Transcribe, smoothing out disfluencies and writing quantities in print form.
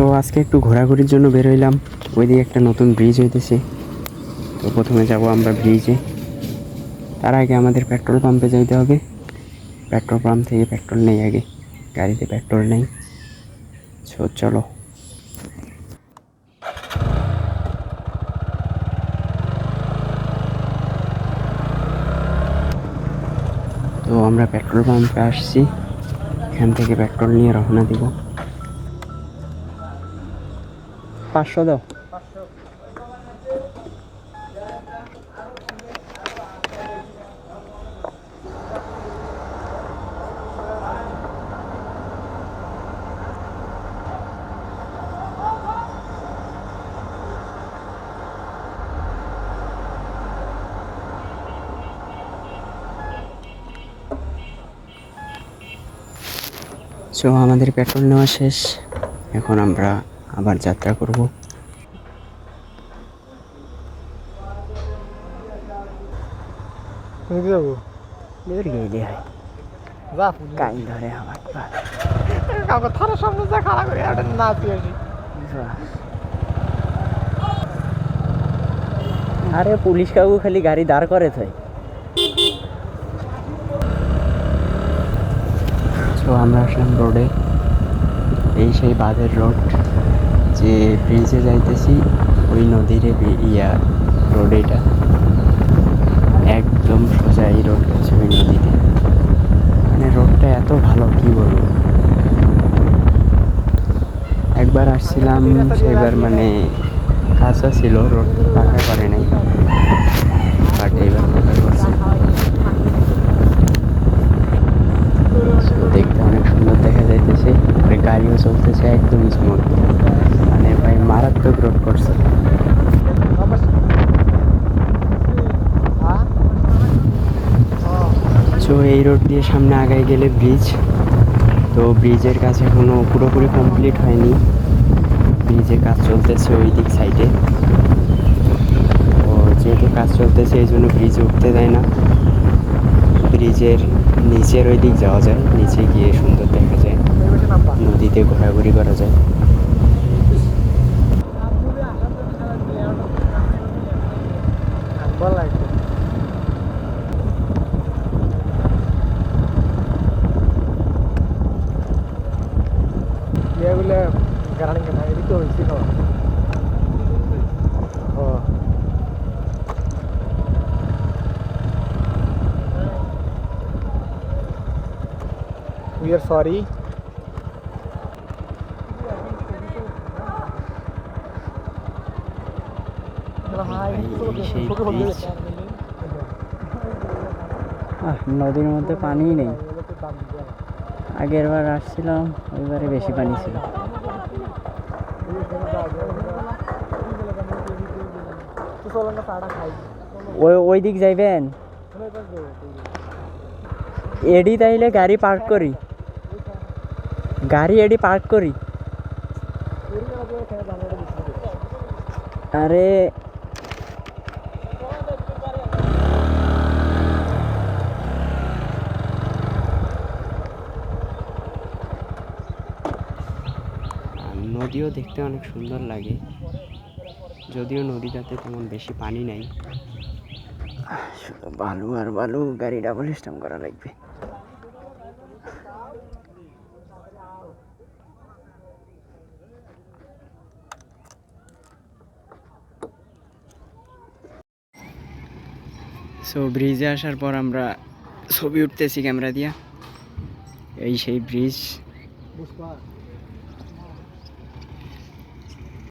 So আজকে একটু ঘোরাঘুরির জন্য বের হইলাম। ওইদিকে একটা নতুন ব্রিজ হইতেছে, তো প্রথমে যাব আমরা ব্রিজে। তার আগে আমাদের পেট্রোল পাম্পে যাইতে হবে। পেট্রোল পাম্প থেকে পেট্রোল নেই, আগে গাড়িতে পেট্রোল নেই। সো চলো। তো আমরা পেট্রোল পাম্পে আসছি, এখান থেকে পেট্রোল নিয়ে রওনা দিব। 500 দাও। সো আমাদের পেট্রোল নেওয়া শেষ, এখন আমরা আবার যাত্রা করব। আরে পুলিশ কাকু খালি গাড়ি দাঁড় করে থাই। তো আমরা আসলাম রোডে, এই সেই বাঁধের রোড, যে ব্রিজে যাইতেছি ওই নদীর রোড। এটা একদম সোজা এই রোড গেছে ওই নদীতে। মানে রোডটা এত ভালো, কি বলবো। একবার আসছিলাম, সেবার মানে কাঁচা ছিল, রোড পাকা করে নাই, বাট এইবার পাকা করছে। দেখতে অনেক সুন্দর দেখা যাইতেছে, গাড়িও চলতেছে একদম স্মুথ, মানে ভাই মারাত্মক রোড করছে। তো এই রোড দিয়ে সামনে আগায় গেলে ব্রিজ, তো ব্রিজের কাজ এখনো পুরোপুরি কমপ্লিট হয়নি, ব্রিজের কাজ চলতেছে ওই দিক সাইডে। তো যেহেতু কাজ চলতেছে এই জন্য ব্রিজে উঠতে দেয় না, ব্রিজের নিচের ওই দিক যাওয়া যায়, নিচে গিয়ে সুন্দর দেখা যায়, নদীতে ঘোরাঘুরি করা যায়। We are sorry. নদীর মধ্যে পানি নেই, আগের বার আসছিলাম ওইবারে বেশি পানি ছিল। ওই দিক যাইবেন এডি, তাইলে গাড়ি পার্ক করি, গাড়ি এডি পার্ক করি। আরে নদীও দেখতে অনেক সুন্দর লাগে, যদিও নদীটাতে তেমন বেশি পানি নাই, শুধু বালু আর বালু, গাড়ি ডাবল স্ট্যান্ড করা লাগবে। সো ব্রিজে আসার পর আমরা ছবি উঠতেছি ক্যামেরা দিয়া, এই সেই ব্রিজ।